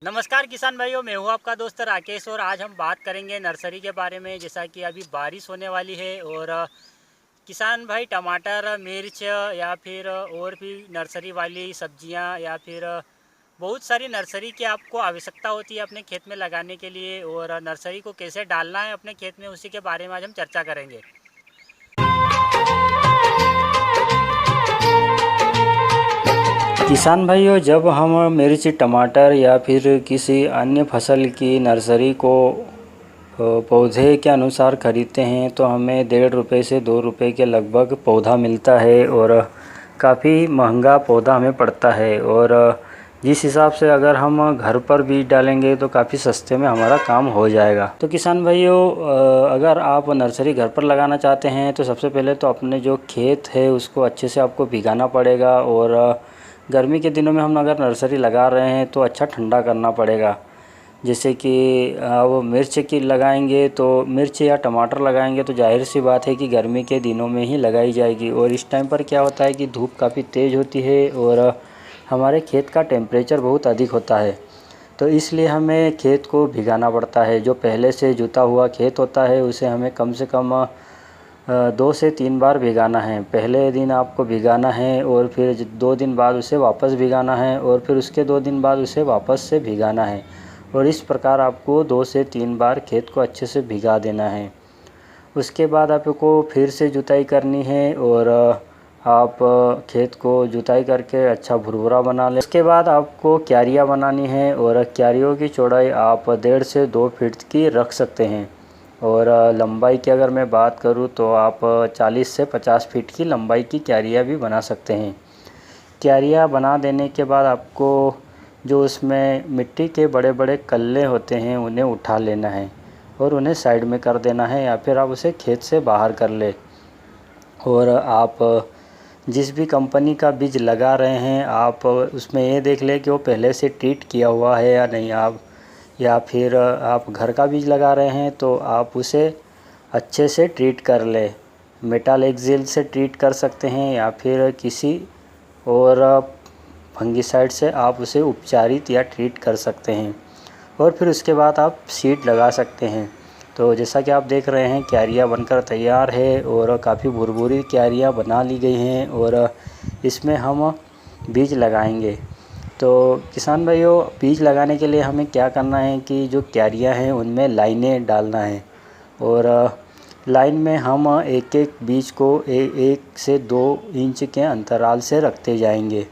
नमस्कार किसान भाइयों, मैं हूँ आपका दोस्त राकेश और आज हम बात करेंगे नर्सरी के बारे में। जैसा कि अभी बारिश होने वाली है और किसान भाई टमाटर, मिर्च या फिर और भी नर्सरी वाली सब्जियां या फिर बहुत सारी नर्सरी की आपको आवश्यकता होती है अपने खेत में लगाने के लिए, और नर्सरी को कैसे डालना है अपने खेत में, उसी के बारे में आज हम चर्चा करेंगे। किसान भाइयों, जब हम मिर्च, टमाटर या फिर किसी अन्य फसल की नर्सरी को पौधे के अनुसार ख़रीदते हैं तो हमें ₹1.5 से ₹2 के लगभग पौधा मिलता है और काफ़ी महंगा पौधा हमें पड़ता है। और जिस हिसाब से अगर हम घर पर बीज डालेंगे तो काफ़ी सस्ते में हमारा काम हो जाएगा। तो किसान भाइयों, अगर आप नर्सरी घर पर लगाना चाहते हैं तो सबसे पहले तो अपने जो खेत है उसको अच्छे से आपको भिगाना पड़ेगा। और गर्मी के दिनों में हम अगर नर्सरी लगा रहे हैं तो अच्छा ठंडा करना पड़ेगा। जैसे कि वो मिर्च की लगाएंगे तो मिर्च या टमाटर लगाएंगे तो जाहिर सी बात है कि गर्मी के दिनों में ही लगाई जाएगी। और इस टाइम पर क्या होता है कि धूप काफ़ी तेज़ होती है और हमारे खेत का टेम्परेचर बहुत अधिक होता है, तो इसलिए हमें खेत को भिगाना पड़ता है। जो पहले से जुता हुआ खेत होता है उसे हमें कम से कम 2 से 3 बार भिगाना है। पहले दिन आपको भिगाना है और फिर 2 दिन बाद उसे वापस भिगाना है और फिर उसके 2 दिन बाद उसे वापस से भिगाना है। और इस प्रकार आपको 2 से 3 बार खेत को अच्छे से भिगा देना है। उसके बाद आपको फिर से जुताई करनी है और आप खेत को जुताई करके अच्छा भुरभुरा बना लें। उसके बाद आपको क्यारियाँ बनानी है और क्यारियों की चौड़ाई आप 1.5 से 2 फीट की रख सकते हैं। और लंबाई की अगर मैं बात करूं तो आप 40 से 50 फीट की लंबाई की क्यारियाँ भी बना सकते हैं। क्यारियाँ बना देने के बाद आपको जो उसमें मिट्टी के बड़े बड़े कल्ले होते हैं उन्हें उठा लेना है और उन्हें साइड में कर देना है, या फिर आप उसे खेत से बाहर कर ले। और आप जिस भी कंपनी का बीज लगा रहे हैं आप उसमें ये देख लें कि वो पहले से ट्रीट किया हुआ है या नहीं। आप या फिर आप घर का बीज लगा रहे हैं तो आप उसे अच्छे से ट्रीट कर ले। मेटालेक्सिल से ट्रीट कर सकते हैं या फिर किसी और फंगिसाइड से आप उसे उपचारित या ट्रीट कर सकते हैं। और फिर उसके बाद आप सीड लगा सकते हैं। तो जैसा कि आप देख रहे हैं क्यारियाँ बनकर तैयार है और काफ़ी भुरभुरी क्यारियाँ बना ली गई हैं और इसमें हम बीज लगाएंगे। तो किसान भाइयों, बीज लगाने के लिए हमें क्या करना है कि जो क्यारियाँ हैं उनमें लाइनें डालना है और लाइन में हम एक एक बीज को 1 से 2 इंच के अंतराल से रखते जाएंगे।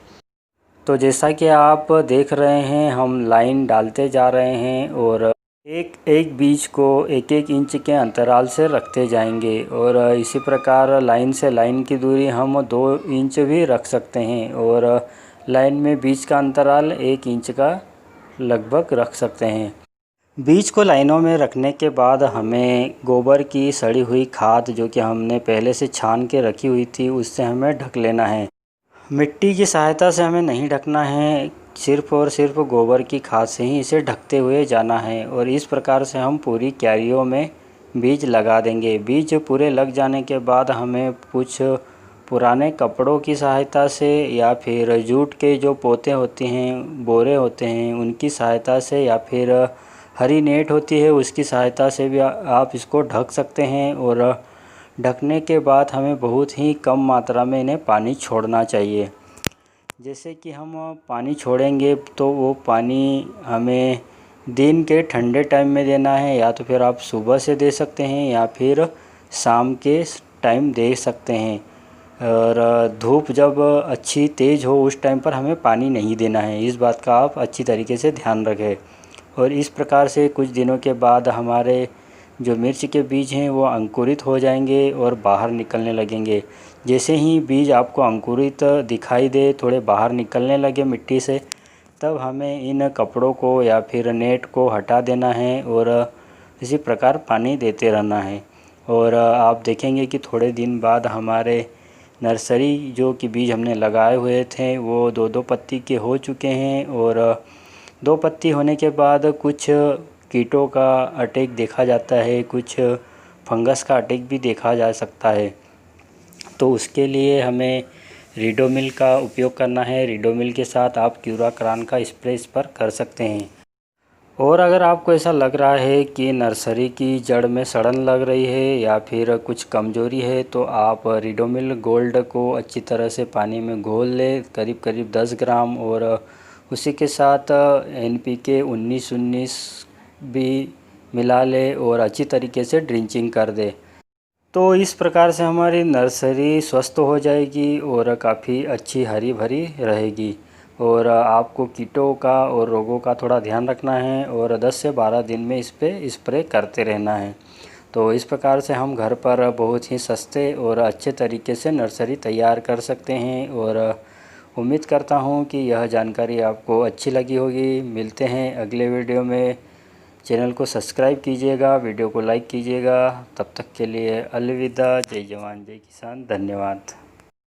तो जैसा कि आप देख रहे हैं हम लाइन डालते जा रहे हैं और एक एक बीज को 1 इंच के अंतराल से रखते जाएंगे। और इसी प्रकार लाइन से लाइन की दूरी हम 2 इंच भी रख सकते हैं और लाइन में बीज का अंतराल 1 इंच का लगभग रख सकते हैं। बीज को लाइनों में रखने के बाद हमें गोबर की सड़ी हुई खाद जो कि हमने पहले से छान के रखी हुई थी उससे हमें ढक लेना है। मिट्टी की सहायता से हमें नहीं ढकना है, सिर्फ़ और सिर्फ गोबर की खाद से ही इसे ढकते हुए जाना है। और इस प्रकार से हम पूरी क्यारियों में बीज लगा देंगे। बीज पूरे लग जाने के बाद हमें कुछ पुराने कपड़ों की सहायता से या फिर जूट के जो पोते होते हैं, बोरे होते हैं, उनकी सहायता से या फिर हरी नेट होती है उसकी सहायता से भी आप इसको ढक सकते हैं। और ढकने के बाद हमें बहुत ही कम मात्रा में इन्हें पानी छोड़ना चाहिए। जैसे कि हम पानी छोड़ेंगे तो वो पानी हमें दिन के ठंडे टाइम में देना है, या तो फिर आप सुबह से दे सकते हैं या फिर शाम के टाइम दे सकते हैं। और धूप जब अच्छी तेज़ हो उस टाइम पर हमें पानी नहीं देना है, इस बात का आप अच्छी तरीके से ध्यान रखें। और इस प्रकार से कुछ दिनों के बाद हमारे जो मिर्च के बीज हैं वो अंकुरित हो जाएंगे और बाहर निकलने लगेंगे। जैसे ही बीज आपको अंकुरित दिखाई दे, थोड़े बाहर निकलने लगे मिट्टी से, तब हमें इन कपड़ों को या फिर नेट को हटा देना है और इसी प्रकार पानी देते रहना है। और आप देखेंगे कि थोड़े दिन बाद हमारे नर्सरी जो कि बीज हमने लगाए हुए थे वो 2-2 पत्ती के हो चुके हैं। और 2 पत्ती होने के बाद कुछ कीटों का अटैक देखा जाता है, कुछ फंगस का अटैक भी देखा जा सकता है। तो उसके लिए हमें रीडोमिल का उपयोग करना है। रीडोमिल के साथ आप क्यूराक्रान का स्प्रे इस पर कर सकते हैं। और अगर आपको ऐसा लग रहा है कि नर्सरी की जड़ में सड़न लग रही है या फिर कुछ कमज़ोरी है, तो आप रिडोमिल गोल्ड को अच्छी तरह से पानी में घोल लें, करीब करीब 10 ग्राम, और उसी के साथ NPK 19-19 भी मिला ले और अच्छी तरीके से ड्रिंचिंग कर दे। तो इस प्रकार से हमारी नर्सरी स्वस्थ हो जाएगी और काफ़ी अच्छी हरी भरी रहेगी। और आपको कीटों का और रोगों का थोड़ा ध्यान रखना है और 10 से 12 दिन में इस पे स्प्रे करते रहना है। तो इस प्रकार से हम घर पर बहुत ही सस्ते और अच्छे तरीके से नर्सरी तैयार कर सकते हैं। और उम्मीद करता हूँ कि यह जानकारी आपको अच्छी लगी होगी। मिलते हैं अगले वीडियो में। चैनल को सब्सक्राइब कीजिएगा, वीडियो को लाइक कीजिएगा। तब तक के लिए अलविदा। जय जवान जय किसान। धन्यवाद।